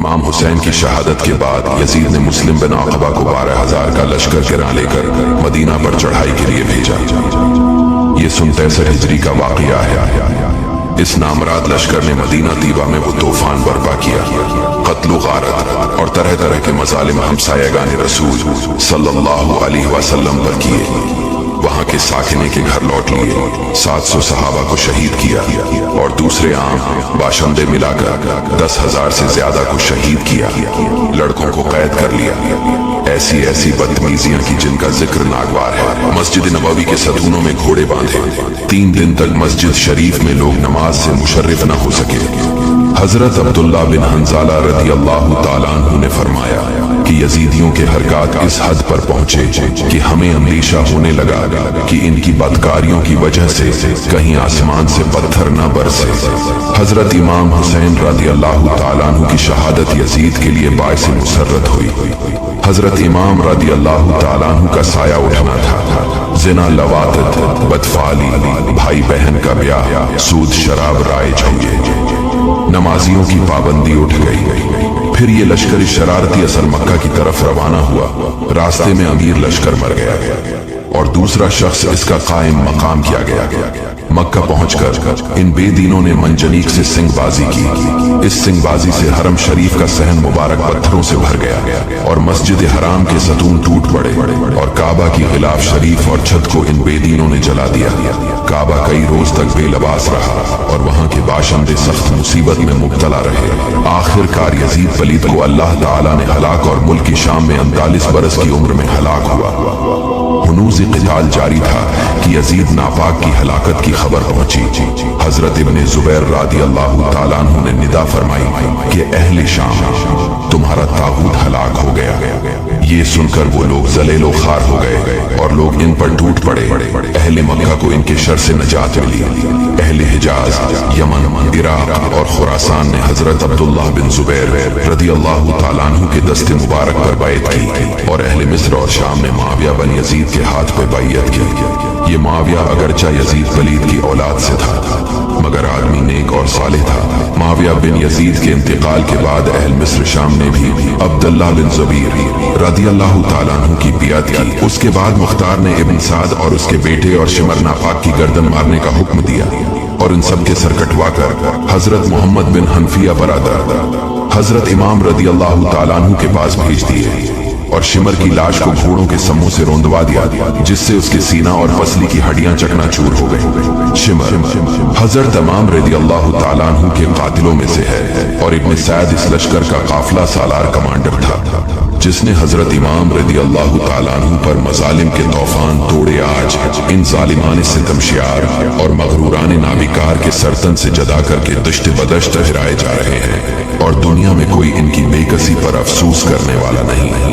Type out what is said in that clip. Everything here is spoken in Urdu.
امام حسین کی شہادت کے بعد یزید نے مسلم بن عقبہ کو 12,000 کا لشکر گراں لے کر مدینہ پر چڑھائی کے لیے بھیجا۔ یہ 63 ہجری کا واقعہ ہے۔ اس نامراد لشکر نے مدینہ طیبہ میں وہ طوفان برپا کیا، قتل و غارت اور طرح طرح کے مظالم ہمسایگان رسول صلی اللہ علیہ وسلم پر کیے۔ وہاں کے ساکنے کے گھر لوٹ لیے، 700 صحابہ کو شہید کیا اور دوسرے عام باشندے ملا کر 10,000 سے زیادہ کو شہید کیا، لڑکوں کو قید کر لیا۔ ایسی ایسی بدتمیزیاں کی جن کا ذکر ناگوار ہے۔ مسجد نبوی کے ستونوں میں گھوڑے باندھے، 3 دن تک مسجد شریف میں لوگ نماز سے مشرف نہ ہو سکے۔ حضرت عبداللہ بن حنظلہ رضی اللہ تعالیٰ عنہ نے فرمایا کہ یزیدیوں کے حرکات اس حد پر پہنچے کہ ہمیں اندیشہ ہونے لگا کہ ان کی بدکاریوں کی وجہ سے کہیں آسمان سے پتھر نہ برسے۔ حضرت امام حسین رضی اللہ تعالیٰ عنہ کی شہادت یزید کے لیے باعث مسرت ہوئی۔ حضرت امام رضی اللہ تعالیٰ عنہ کا سایہ اٹھنا تھا۔ زنا، لواطت، بدفعلی، بھائی بہن کا بیاہ، سود شراب رائج ہوئے، نمازیوں کی پابندی اٹھ گئی۔ پھر یہ لشکر شرارتی اثر مکہ کی طرف روانہ ہوا۔ راستے میں امیر لشکر مر گیا اور دوسرا شخص اس کا قائم مقام کیا گیا۔ مکہ پہنچ کر ان بے دینوں نے منجنیق سے سنگ بازی کی۔ اس سنگ بازی سے حرم شریف کا صحن مبارک پتھروں سے بھر گیا اور مسجد حرام کے ستون ٹوٹ پڑے اور کعبہ کی غلاف شریف اور چھت کو ان بے دینوں نے جلا دیا۔ کعبہ کئی روز تک بے لباس رہا اور وہاں کے باشندے سخت مصیبت میں مبتلا رہے۔ آخر کار یزید پلید کو اللہ تعالیٰ نے ہلاک اور ملک کی شام میں 39 برس کی عمر میں ہلاک ہوا۔ ہنوز قتال جاری تھا کہ یزید ناپاک کی ہلاکت کی خبر پہنچی۔ حضرت ابن زبیر رضی اللہ تعالیٰ عنہ نے ندا فرمائی کہ اہل شام، تمہارا طاغوت ہلاک ہو گیا۔ یہ سن کر وہ لوگ ذلیل و خوار ہو گئے اور لوگ ان پر ٹوٹ پڑے۔ اہل مکہ کو ان کے شر سے نجات ملی۔ اہل حجاز، یمن، عراق اور خراسان نے حضرت عبداللہ بن زبیر رضی اللہ تعالیٰ عنہ کے دست مبارک پر بیعت کی اور اہل مصر اور شام نے معاویہ بن یزید کے ہاتھ پہ بیعت کی۔ یہ معاویہ اگرچہ یزید پلید کی اولاد سے تھا مگر آدمی نیک اور صالح تھا۔ معاویہ بن یزید کے انتقال کے بعد اہل مصر شام نے بھی عبداللہ بن زبیر رضی اللہ تعالیٰ عنہ کی بیعت کی۔ اس کے بعد مختار نے ابن سعد اور اس کے بیٹے اور شمر ناپاک کی گردن مارنے کا حکم دیا اور ان سب کے سر کٹوا کر حضرت محمد بن حنفیہ برادر حضرت امام رضی اللہ تعالیٰ عنہ کے پاس بھیج دیے اور شمر کی لاش کو گھوڑوں کے سموں سے روندوا دیا جس سے اس کے سینہ اور پسلی کی ہڈیاں چکنا چور ہو گئی۔ شمر حضرت امام رضی اللہ تعالیٰ عنہ کے قاتلوں میں سے ہے اور ابن سعد اس لشکر کا قافلہ سالار کمانڈر تھا جس نے حضرت امام رضی اللہ تعالیٰ عنہ پر مظالم کے طوفان توڑے۔ آج ان ظالمان ستم شیار اور مغروران نابکار کے سرتن سے جدا کر کے دشت بدشت ہرائے جا رہے ہیں اور دنیا میں کوئی ان کی بے کسی پر افسوس کرنے والا نہیں۔